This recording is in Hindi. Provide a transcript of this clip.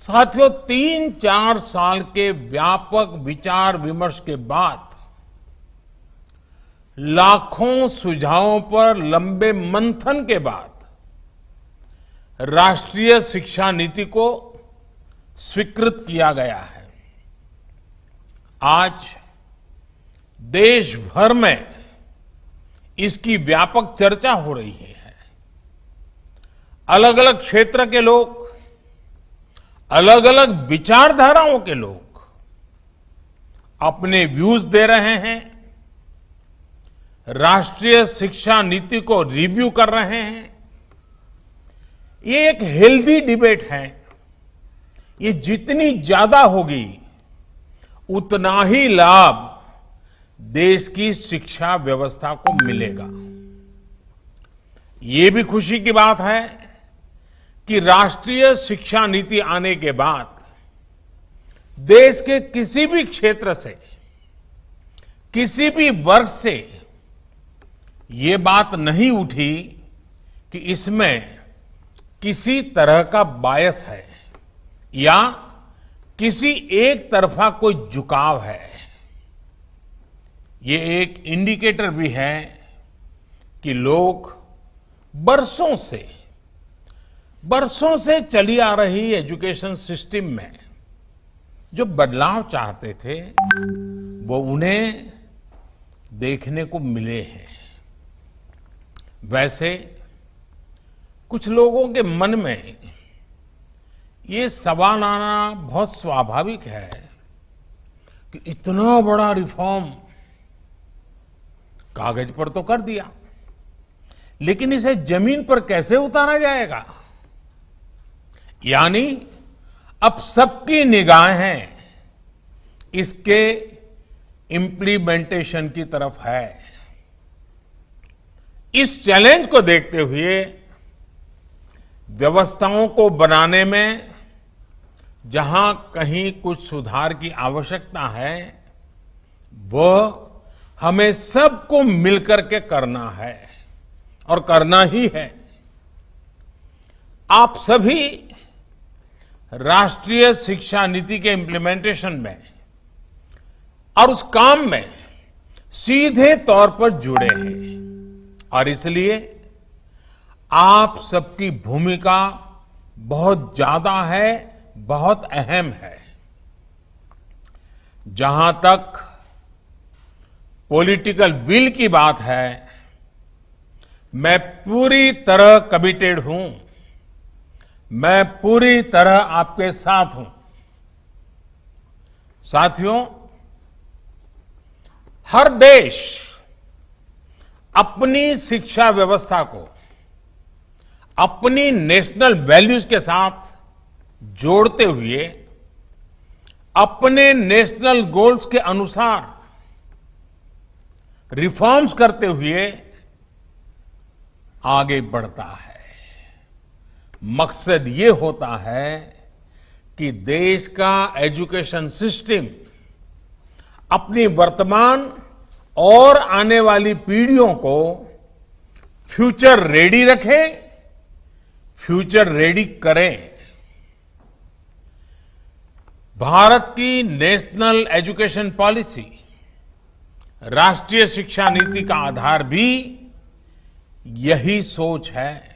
साथियों, 3-4 साल के व्यापक विचार विमर्श के बाद लाखों सुझावों पर लंबे मंथन के बाद राष्ट्रीय शिक्षा नीति को स्वीकृत किया गया है। आज देश भर में इसकी व्यापक चर्चा हो रही है। अलग अलग क्षेत्र के लोग, अलग अलग विचारधाराओं के लोग अपने व्यूज दे रहे हैं, राष्ट्रीय शिक्षा नीति को रिव्यू कर रहे हैं। ये एक हेल्दी डिबेट है। ये जितनी ज्यादा होगी उतना ही लाभ देश की शिक्षा व्यवस्था को मिलेगा। ये भी खुशी की बात है कि राष्ट्रीय शिक्षा नीति आने के बाद देश के किसी भी क्षेत्र से, किसी भी वर्ग से ये बात नहीं उठी कि इसमें किसी तरह का बायस है या किसी एक तरफा कोई झुकाव है। ये एक इंडिकेटर भी है कि लोग बरसों से चली आ रही एजुकेशन सिस्टम में जो बदलाव चाहते थे वो उन्हें देखने को मिले हैं। वैसे कुछ लोगों के मन में ये सवाल आना बहुत स्वाभाविक है कि इतना बड़ा रिफॉर्म कागज पर तो कर दिया, लेकिन इसे जमीन पर कैसे उतारा जाएगा? यानी अब सबकी निगाहें इसके इंप्लीमेंटेशन की तरफ है। इस चैलेंज को देखते हुए व्यवस्थाओं को बनाने में जहां कहीं कुछ सुधार की आवश्यकता है, वह हमें सबको मिलकर के करना है और करना ही है। आप सभी राष्ट्रीय शिक्षा नीति के इंप्लीमेंटेशन में और उस काम में सीधे तौर पर जुड़े हैं और इसलिए आप सबकी भूमिका बहुत ज्यादा है, बहुत अहम है। जहां तक पॉलिटिकल विल की बात है, मैं पूरी तरह कमिटेड हूं, मैं पूरी तरह आपके साथ हूं। साथियों, हर देश अपनी शिक्षा व्यवस्था को अपनी नेशनल वैल्यूज के साथ जोड़ते हुए अपने नेशनल गोल्स के अनुसार रिफॉर्म्स करते हुए आगे बढ़ता है। मकसद ये होता है कि देश का एजुकेशन सिस्टम अपनी वर्तमान और आने वाली पीढ़ियों को फ्यूचर रेडी रखे, फ्यूचर रेडी करें। भारत की नेशनल एजुकेशन पॉलिसी, राष्ट्रीय शिक्षा नीति का आधार भी यही सोच है।